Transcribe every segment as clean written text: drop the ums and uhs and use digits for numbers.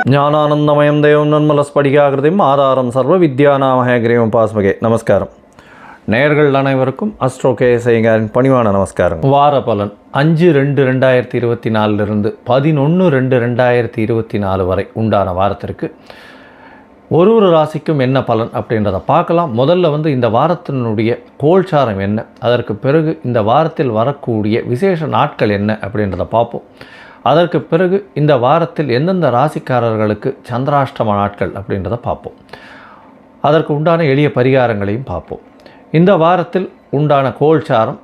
ஞானானந்தமயம் தேவம் நன்மலஸ்படிகாகிருதியும் ஆதாரம் சர்வ வித்யாநாமஹேகிரியம் பாஸ்மகே. நமஸ்காரம். நேயர்கள் அனைவருக்கும் அஸ்ட்ரோ கேஎஸ்ஐங்காரின் பணிவான நமஸ்காரம். வார பலன் 5/2/2024 11/2/2024 வரை உண்டான வாரத்திற்கு ஒரு ராசிக்கும் என்ன பலன் அப்படின்றத பார்க்கலாம். முதல்ல இந்த வாரத்தினுடைய கோல்சாரம் என்ன, அதற்கு பிறகு இந்த வாரத்தில் வரக்கூடிய விசேஷ நாட்கள் என்ன அப்படின்றத பார்ப்போம். அதற்கு பிறகு இந்த வாரத்தில் எந்தெந்த ராசிக்காரர்களுக்கு சந்திராஷ்டம நாட்கள் அப்படின்றத பார்ப்போம். அதற்கு உண்டான எளிய பரிகாரங்களையும் பார்ப்போம். இந்த வாரத்தில் உண்டான கோல்சாரம்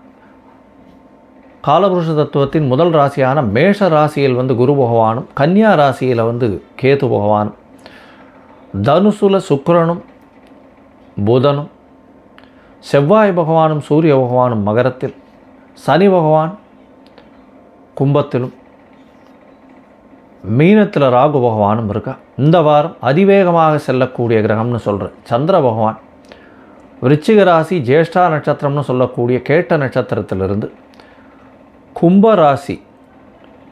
காலபுருஷ தத்துவத்தின் முதல் ராசியான மேஷ ராசியில் குரு பகவானும், கன்னியா ராசியில் கேது பகவானும், தனுசுல சுக்கிரனும் புதனும், செவ்வாய் பகவானும் சூரிய பகவானும் மகரத்தில், சனி பகவான் கும்பத்திலும், மீனத்தில் ராகு பகவானும் இருக்கா. இந்த வாரம் அதிவேகமாக செல்லக்கூடிய கிரகம்னு சொல்கிற சந்திர பகவான் விருச்சிக ராசி ஜேஷ்டா நட்சத்திரம்னு சொல்லக்கூடிய கேட்ட நட்சத்திரத்திலிருந்து கும்ப ராசி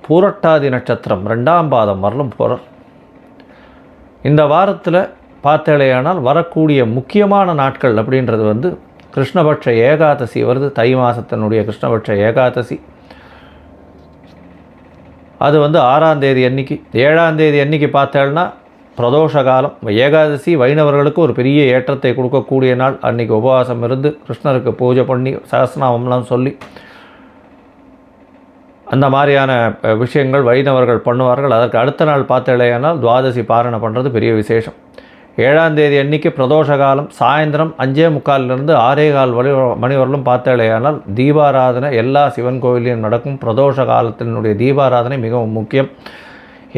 பூரட்டாதி நட்சத்திரம் 2ஆம் பாதம் வரலும் போகிறார். இந்த வாரத்தில் பார்த்தேலையானால் வரக்கூடிய முக்கியமான நாட்கள் அப்படின்றது கிருஷ்ணபட்ச ஏகாதசி வருது. தை மாதத்தினுடைய கிருஷ்ணபட்ச ஏகாதசி அது 6ஆம் தேதி அன்னைக்கு. 7ஆம் தேதி அன்னைக்கு பார்த்தேன்னா பிரதோஷ காலம். ஏகாதசி வைணவர்களுக்கு ஒரு பெரிய ஏற்றத்தை கொடுக்கக்கூடிய நாள். அன்றைக்கி உபவாசம் இருந்து கிருஷ்ணருக்கு பூஜை பண்ணி சகஸ்ரநாமம்லாம் சொல்லி அந்த மாதிரியான விஷயங்கள் வைணவர்கள் பண்ணுவார்கள். அதற்கு அடுத்த நாள் பார்த்தேனால் துவாதசி பாரணை பண்ணுறது பெரிய விசேஷம். 7ஆம் தேதி அன்றைக்கி பிரதோஷ காலம். சாயந்தரம் 5:45 6:15 மணி வரலும் பார்த்தேனால் தீபாராதனை எல்லா சிவன் கோவிலையும் நடக்கும். பிரதோஷ காலத்தினுடைய தீபாராதனை மிகவும் முக்கியம்.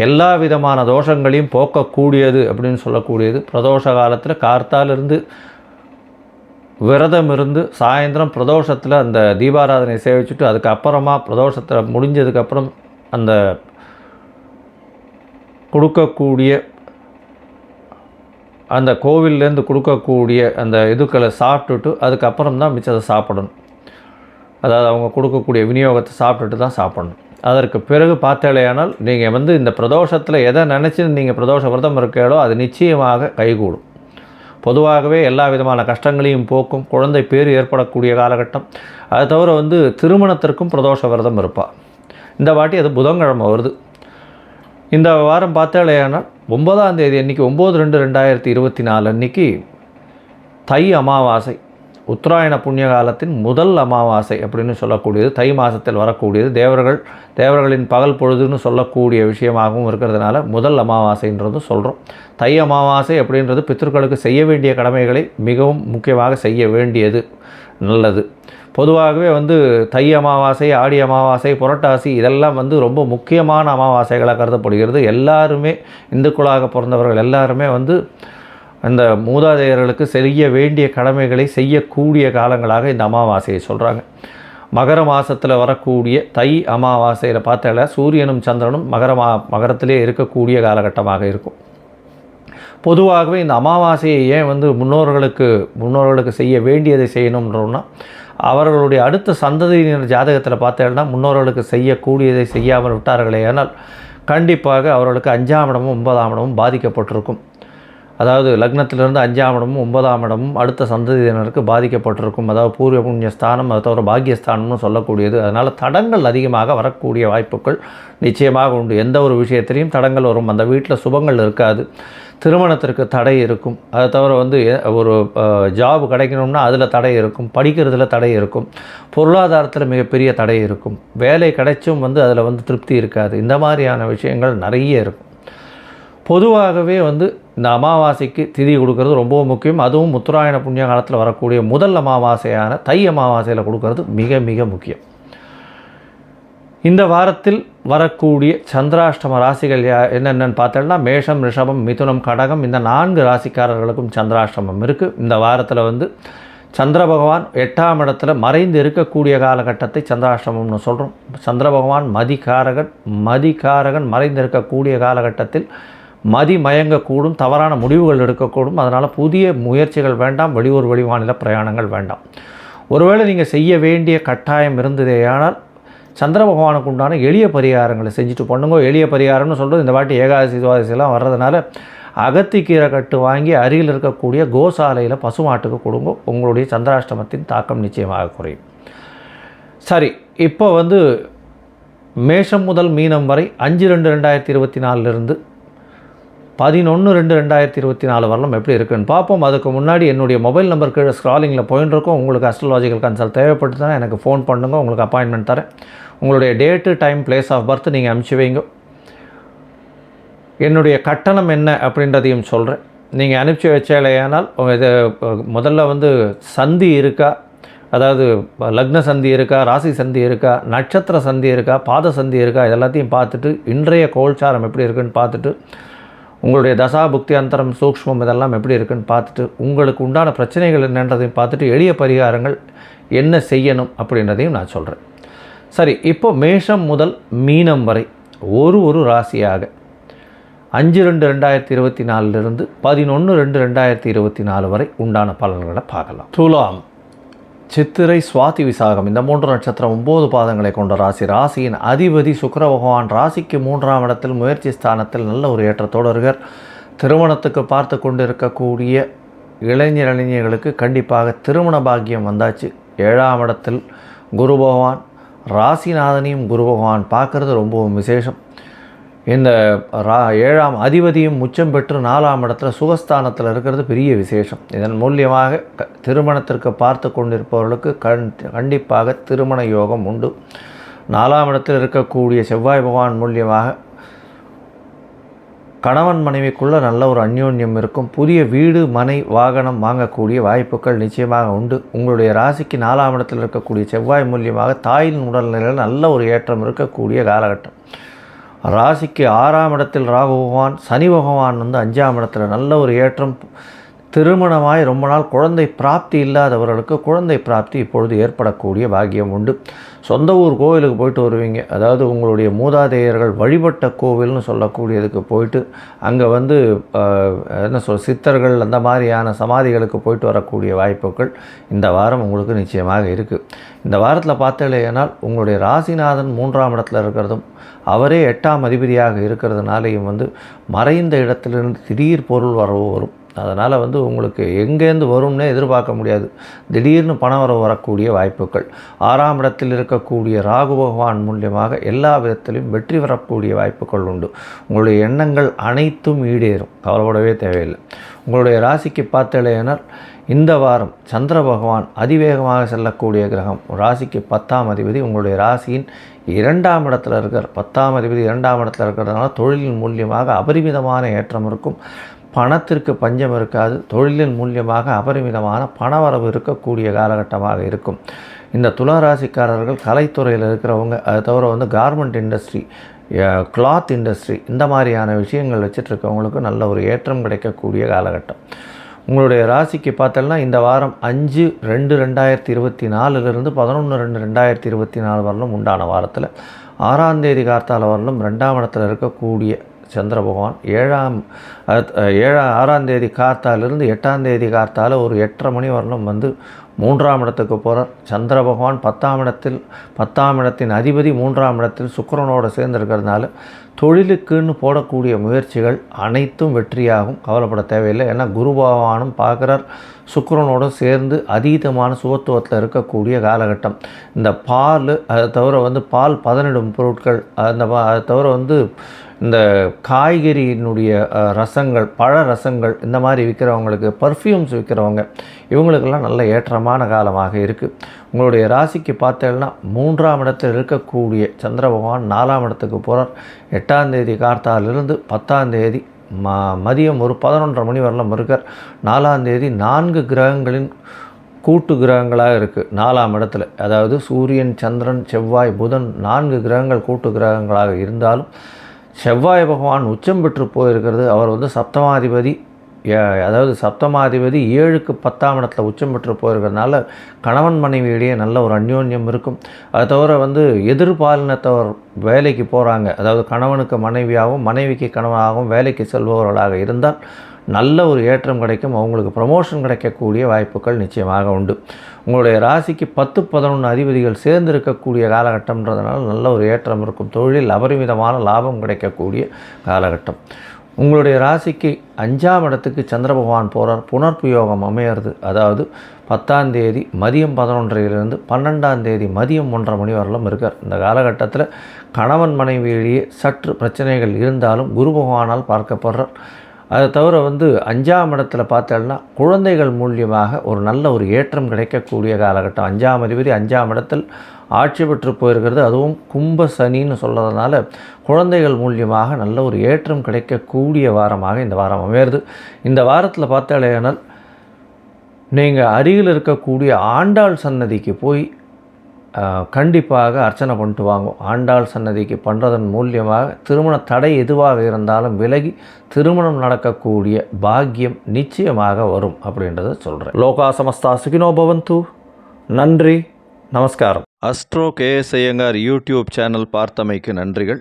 எல்லா விதமான தோஷங்களையும் போக்கக்கூடியது அப்படின்னு சொல்லக்கூடியது. பிரதோஷ காலத்தில் கார்த்தாலிருந்து விரதம் இருந்து சாயந்தரம் பிரதோஷத்தில் அந்த தீபாராதனை சேவிச்சுட்டு அதுக்கப்புறமா பிரதோஷத்தில் முடிஞ்சதுக்கப்புறம் அந்த கொடுக்கக்கூடிய அந்த கோவில்லேருந்து கொடுக்கக்கூடிய அந்த இதுக்களை சாப்பிட்டுட்டு அதுக்கப்புறம் தான் மிச்சத்தை சாப்பிடணும். அதாவது அவங்க கொடுக்கக்கூடிய விநியோகத்தை சாப்பிட்டுட்டு தான் சாப்பிடணும். அதற்கு பிறகு பார்த்தேலையானால் நீங்கள் இந்த பிரதோஷத்தில் எதை நினச்சி நீங்கள் பிரதோஷ விரதம் இருக்கீங்களோ அது நிச்சயமாக கைகூடும். பொதுவாகவே எல்லா விதமான கஷ்டங்களையும் போக்கும். குழந்தை பேர் ஏற்படக்கூடிய காலகட்டம். அது தவிர திருமணத்திற்கும் பிரதோஷ விரதம் இருப்பாள். இந்த வாட்டி அது புதன்கிழமை வருது. இந்த வாரம் பார்த்தேலையானால் 9ஆம் தேதி அன்றைக்கி 9/2/2024 அன்றைக்கி தை அமாவாசை. உத்தராயண புண்ணிய காலத்தின் முதல் அமாவாசை அப்படின்னு சொல்லக்கூடியது. தை மாதத்தில் வரக்கூடியது. தேவர்களின் பகல் பொழுதுன்னு சொல்லக்கூடிய விஷயமாகவும் இருக்கிறதுனால முதல் அமாவாசைன்றதும் சொல்கிறோம். தை அமாவாசை அப்படின்றது பித்ருக்களுக்கு செய்ய வேண்டிய கடமைகளை மிகவும் முக்கியமாக செய்ய வேண்டியது நல்லது. பொதுவாகவே தை அமாவாசை, ஆடி அமாவாசை, புரட்டாசி இதெல்லாம் ரொம்ப முக்கியமான அமாவாசைகளாக கருதப்படுகிறது. எல்லாருமே இந்துக்களாக பிறந்தவர்கள் எல்லாருமே அந்த மூதாதையர்களுக்கு செய்ய வேண்டிய கடமைகளை செய்யக்கூடிய காலங்களாக இந்த அமாவாசையை சொல்கிறாங்க. மகர மாதத்தில் வரக்கூடிய தை அமாவாசையில் பார்த்தால சூரியனும் சந்திரனும் மகரத்திலே இருக்கக்கூடிய காலகட்டமாக இருக்கும். பொதுவாகவே இந்த அமாவாசையை ஏன் முன்னோர்களுக்கு செய்ய வேண்டியதை செய்யணும்ன்றோன்னா அவர்களுடைய அடுத்த சந்ததியினர் ஜாதகத்தில் பார்த்தேன்னா முன்னோர்களுக்கு செய்யக்கூடியதை செய்யாமல் விட்டார்களே ஆனால் கண்டிப்பாக அவர்களுக்கு 5ஆம் இடமும் 9ஆம் இடமும் பாதிக்கப்பட்டிருக்கும். அதாவது லக்னத்திலிருந்து 5ஆம் இடமும் 9ஆம் இடமும் அடுத்த சந்ததியினருக்கு பாதிக்கப்பட்டிருக்கும். அதாவது பூர்வ புண்ணிய ஸ்தானம், அது தவிர பாக்கியஸ்தானம்னு சொல்லக்கூடியது. அதனால் தடங்கள் அதிகமாக வரக்கூடிய வாய்ப்புகள் நிச்சயமாக உண்டு. எந்த ஒரு விஷயத்திலையும் தடங்கள் வரும். அந்த வீட்டில் சுபங்கள் இருக்காது. திருமணத்திற்கு தடை இருக்கும். அதை தவிர ஒரு ஜாப் கிடைக்கணும்னா அதில் தடை இருக்கும். படிக்கிறதுல தடை இருக்கும். பொருளாதாரத்தில் மிகப்பெரிய தடை இருக்கும். வேலை கிடைச்சும் அதில் திருப்தி இருக்காது. இந்த மாதிரியான விஷயங்கள் நிறைய இருக்கும். பொதுவாகவே இந்த அமாவாசைக்கு திதி கொடுக்கறது ரொம்ப முக்கியம். அதுவும் உத்தராயண புண்ணிய காலத்தில் வரக்கூடிய முதல் அமாவாசையான தை அமாவாசையில் கொடுக்கறது மிக மிக முக்கியம். இந்த வாரத்தில் வரக்கூடிய சந்திராஷ்டம ராசிகள் என்னென்னு பார்த்தோம்னா மேஷம், ரிஷபம், மிதுனம், கடகம் இந்த 4 ராசிக்காரர்களுக்கும் சந்திராஷ்டமம் இருக்குது. இந்த வாரத்தில் சந்திர பகவான் 8ஆம் இடத்துல மறைந்து இருக்கக்கூடிய காலகட்டத்தை சந்திராஷ்டமம்னு சொல்கிறோம். சந்திர பகவான் மதிகாரகன் மறைந்து இருக்கக்கூடிய காலகட்டத்தில் மதி மயங்கக்கூடும், தவறான முடிவுகள் எடுக்கக்கூடும். அதனால் புதிய முயற்சிகள் வேண்டாம். வெளியூர் வெளிமாநில பிரயாணங்கள் வேண்டாம். ஒருவேளை நீங்கள் செய்ய வேண்டிய கட்டாயம் இருந்ததேயானால் சந்திர பகவானுக்கு உண்டான எளிய பரிகாரங்களை செஞ்சுட்டு பண்ணுங்க. எளிய பரிகாரம்னு சொல்கிறது இந்த வாட்டி ஏகாதசி துவாதசிலாம் வர்றதுனால அகத்திக்கீரை கட்டு வாங்கி அருகில் இருக்கக்கூடிய கோசாலையில் பசுமாட்டுக்கு கொடுங்க. உங்களுடைய சந்திராஷ்டமத்தின் தாக்கம் நிச்சயமாக குறையும். சரி, இப்போ வந்து மேஷம் முதல் மீனம் வரை 5/2/2024 11/2/2024 வரலும் எப்படி இருக்குன்னு பார்ப்போம். அதுக்கு முன்னாடி என்னுடைய மொபைல் நம்பர் கீழே ஸ்க்ராலிங்கில் போயின்னு இருக்கும். உங்களுக்கு அஸ்ட்ராலாஜிக்கல் கன்சல்ட் தேவைப்பட்டுதுன்னா எனக்கு ஃபோன் பண்ணுங்க, உங்களுக்கு அப்பாயின்மெண்ட் தரேன். உங்களுடைய date, time, place of birth நீங்கள் அனுப்பிச்சி வைங்க. என்னுடைய கட்டணம் என்ன அப்படின்றதையும் சொல்கிறேன். நீங்கள் அனுப்பிச்சி வச்சாலேயானால் இது முதல்ல வந்து சந்தி இருக்கா, அதாவது லக்ன சந்தி இருக்கா, ராசி சந்தி இருக்கா, நட்சத்திர சந்தி இருக்கா, பாத சந்தி இருக்கா, இதெல்லாத்தையும் பார்த்துட்டு இன்றைய கோல்சாரம் எப்படி இருக்குன்னு பார்த்துட்டு உங்களுடைய தசா புக்தி அந்தரம் சூக்ஷ்மம் இதெல்லாம் எப்படி இருக்குன்னு பார்த்துட்டு உங்களுக்கு உண்டான பிரச்சனைகள் என்னன்றதையும் பார்த்துட்டு எளிய பரிகாரங்கள் என்ன செய்யணும் அப்படின்றதையும் நான் சொல்கிறேன். சரி, இப்போ மேஷம் முதல் மீனம் வரை ஒரு ராசியாக 5/2/2024 11/2/2024 வரை உண்டான பலன்களை பார்க்கலாம். துலாம், சித்திரை, சுவாதி, விசாகம் இந்த 3 நட்சத்திரம் 9 பாதங்களை கொண்ட ராசி. ராசியின் அதிபதி சுக்கிர பகவான் ராசிக்கு 3ஆம் இடத்தில் முயற்சி ஸ்தானத்தில் நல்ல ஒரு ஏற்றத்தோடு இருக்கார். திருமணத்துக்கு பார்த்து கொண்டு இருக்கக்கூடிய இளைஞர்களுக்கு கண்டிப்பாக திருமண பாக்கியம் வந்தாச்சு. 7ஆம் இடத்தில் குரு பகவான், ராசிநாதனையும் குரு பகவான் பார்க்குறது ரொம்பவும் விசேஷம். இந்த 7ஆம் அதிபதியும் உச்சம் பெற்று 4ஆம் இடத்துல சுகஸ்தானத்தில் இருக்கிறது பெரிய விசேஷம். இதன் மூலியமாக திருமணத்திற்கு பார்த்து கொண்டிருப்பவர்களுக்கு கண்டிப்பாக திருமண யோகம் உண்டு. 4ஆம் இடத்தில் இருக்கக்கூடிய செவ்வாய் பகவான் மூலியமாக கணவன் மனைவிக்குள்ளே நல்ல ஒரு அந்யோன்யம் இருக்கும். புதிய வீடு, மனை, வாகனம் வாங்கக்கூடிய வாய்ப்புகள் நிச்சயமாக உண்டு. உங்களுடைய ராசிக்கு 4ஆம் இடத்தில் இருக்கக்கூடிய செவ்வாய் மூலியமாக தாயின் உடல்நிலையில் நல்ல ஒரு ஏற்றம் இருக்கக்கூடிய காலகட்டம். ராசிக்கு 6ஆம் இடத்தில் ராகு பகவான், சனி பகவான் வந்து 5ஆம் இடத்துல நல்ல ஒரு ஏற்றம். திருமணமாய் ரொம்ப நாள் குழந்தை பிராப்தி இல்லாதவர்களுக்கு குழந்தை பிராப்தி இப்பொழுது ஏற்படக்கூடிய பாக்கியம் உண்டு. சொந்த ஊர் கோவிலுக்கு போயிட்டு வருவீங்க, அதாவது உங்களுடைய மூதாதையர்கள் வழிபட்ட கோவில்னு சொல்லக்கூடியதுக்கு போயிட்டு அங்கே வந்து சித்தர்கள் அந்த மாதிரியான சமாதிகளுக்கு போயிட்டு வரக்கூடிய வாய்ப்புகள் இந்த வாரம் உங்களுக்கு நிச்சயமாக இருக்குது. இந்த வாரத்தில் பார்த்தீங்கன்னா உங்களுடைய ராசிநாதன் 3ஆம் இடத்துல இருக்கிறதும் அவரே 8ஆம் அதிபதியாக இருக்கிறதுனாலையும் வந்து மறைந்த இடத்திலிருந்து திடீர் பொருள் வரவு வரும். அதனால் வந்து உங்களுக்கு எங்கேருந்து வரும்னே எதிர்பார்க்க முடியாது. திடீர்னு பணம் வரக்கூடிய வாய்ப்புகள். 6ஆம் இடத்தில் இருக்கக்கூடிய ராகு பகவான் மூலியமாக எல்லா விதத்திலும் வெற்றி வரக்கூடிய வாய்ப்புகள் உண்டு. உங்களுடைய எண்ணங்கள் அனைத்தும் ஈடேறும், கவலைப்படவே தேவையில்லை. உங்களுடைய ராசிக்கு பார்த்தேனால் இந்த வாரம் சந்திர பகவான் அதிவேகமாக செல்லக்கூடிய கிரகம். ராசிக்கு 10ஆம் அதிபதி உங்களுடைய ராசியின் 2ஆம் இடத்துல இருக்கார். 10ஆம் அதிபதி 2ஆம் இடத்துல இருக்கிறதுனால தொழிலின் மூலியமாக அபரிமிதமான ஏற்றம் இருக்கும். பணத்திற்கு பஞ்சம் இருக்காது. தொழிலின் மூலியமாக அபரிமிதமான பணவரவு இருக்கக்கூடிய காலகட்டமாக இருக்கும். இந்த துளாராசிக்காரர்கள் கலைத்துறையில் இருக்கிறவங்க, அதை தவிர வந்து கார்மெண்ட் இண்டஸ்ட்ரி, கிளாத் இண்டஸ்ட்ரி இந்த மாதிரியான விஷயங்கள் வச்சுட்ருக்கவங்களுக்கு நல்ல ஒரு ஏற்றம் கிடைக்கக்கூடிய காலகட்டம். உங்களுடைய ராசிக்கு பார்த்தோம்னா இந்த வாரம் 5/2/2024 11/2/2024 வரலும் உண்டான வாரத்தில் 6ஆம் தேதி கார்த்தால வரலும் 2ஆம் இடத்துல இருக்கக்கூடிய சந்திர பகவான் 6ஆம் தேதி கார்த்தாலிருந்து 8ஆம் தேதி கார்த்தால ஒரு 8:30 மணி வரலும் வந்து 3ஆம் இடத்துக்கு போகிறார். சந்திர பகவான் 10ஆம் இடத்தின் அதிபதி 3ஆம் இடத்தில் சுக்கிரனோடு சேர்ந்துருக்கிறதுனால தொழிலுக்குன்னு போடக்கூடிய முயற்சிகள் அனைத்தும் வெற்றியாகும், கவலைப்பட தேவையில்லை. ஏன்னா குரு பகவானும் பார்க்குறார், சுக்கிரனோடு சேர்ந்து அதீதமான சுபத்துவத்தில் இருக்கக்கூடிய காலகட்டம். இந்த பால், அதை தவிர வந்து பால் பதனிடும் பொருட்கள், அதை தவிர வந்து இந்த காய்கறியினுடைய ரசங்கள், பழ ரசங்கள் இந்த மாதிரி விற்கிறவங்களுக்கு, பர்ஃப்யூம்ஸ் விற்கிறவங்க, இவங்களுக்கெல்லாம் நல்ல ஏற்றமான காலமாக இருக்குது. உங்களுடைய ராசிக்கு பார்த்தேன்னா 3ஆம் இடத்தில் இருக்கக்கூடிய சந்திர பகவான் 4ஆம் இடத்துக்கு போகிறார். 8ஆம் தேதி கார்த்தாலிருந்து 10ஆம் தேதி மதியம் ஒரு 11:30 மணி வரலாம் இருக்கார். 4ஆம் தேதி 4 கிரகங்களின் கூட்டு கிரகங்களாக இருக்குது 4ஆம் இடத்துல. அதாவது சூரியன், சந்திரன், செவ்வாய், புதன் 4 கிரகங்கள் கூட்டு கிரகங்களாக இருந்தாலும் செவ்வாய் பகவான் உச்சம் பெற்று போயிருக்கிறது. அவர் வந்து சப்தமாதிபதி, அதாவது சப்தமாதிபதி 7க்கு 10ஆம் இடத்துல உச்சம் பெற்று போயிருக்கிறதுனால கணவன் மனைவியிடையே நல்ல ஒரு அந்யோன்யம் இருக்கும். அதை தவிர வந்து எதிர்பாலினத்தவர் வேலைக்கு போகிறாங்க, அதாவது கணவனுக்கு மனைவியாகவும் மனைவிக்கு கணவனாகவும் வேலைக்கு செல்பவர்களாக இருந்தால் நல்ல ஒரு ஏற்றம் கிடைக்கும். அவங்களுக்கு ப்ரமோஷன் கிடைக்கக்கூடிய வாய்ப்புகள் நிச்சயமாக உண்டு. உங்களுடைய ராசிக்கு 10, 11 அதிபதிகள் சேர்ந்து இருக்கக்கூடிய காலகட்டம்ன்றதுனால நல்ல ஒரு ஏற்றம் இருக்கும். தொழிலில் அபரிமிதமான லாபம் கிடைக்கக்கூடிய காலகட்டம். உங்களுடைய ராசிக்கு 5ஆம் இடத்துக்கு சந்திர பகவான் போகிறார். புனர்ப்பு யோகம் அமையிறது. அதாவது 10ஆம் தேதி மதியம் 11:30 12ஆம் தேதி மதியம் 1:30 மணி வரலும் இருக்கார். இந்த காலகட்டத்தில் கணவன் மனைவியிலேயே சற்று பிரச்சனைகள் இருந்தாலும் குரு பகவானால் பார்க்கப்படுறார். அதை தவிர 5ஆம் இடத்துல பார்த்தோம்னா குழந்தைகள் மூலியமாக ஒரு நல்ல ஒரு ஏற்றம் கிடைக்கக்கூடிய காலகட்டம். 5ஆம் அதிபதி 5ஆம் இடத்தில் ஆட்சி பெற்று போயிருக்கிறது. அதுவும் கும்ப சனின்னு சொல்கிறதுனால குழந்தைகள் மூலியமாக நல்ல ஒரு ஏற்றம் கிடைக்கக்கூடிய வாரமாக இந்த வாரம் அமையிறது. இந்த வாரத்தில் பார்த்தாலேனால் நீங்கள் அருகில் இருக்கக்கூடிய ஆண்டாள் சன்னதிக்கு போய் கண்டிப்பாக அர்ச்சனை பண்ணிட்டு வாங்க. ஆண்டாள் சன்னதிக்கு பண்ணுறதன் மூலியமாக திருமண தடை எதுவாக இருந்தாலும் விலகி திருமணம் நடக்கக்கூடிய பாக்கியம் நிச்சயமாக வரும் அப்படின்றத சொல்கிறேன். லோகா சமஸ்தா சுகினோ பவந்து. நன்றி, நமஸ்காரம். Astro KS Iyengar YouTube channel பார்த்தமைக்கு நன்றிகள்.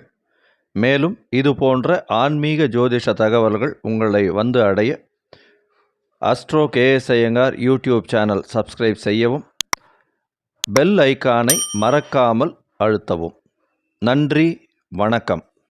மேலும் இது போன்ற ஆன்மீக ஜோதிஷ தகவல்கள் உங்களை அடைய Astro KS Iyengar YouTube channel subscribe செய்யவும், பெல் ஐக்கானை மறக்காமல் அழுத்தவும். நன்றி, வணக்கம்.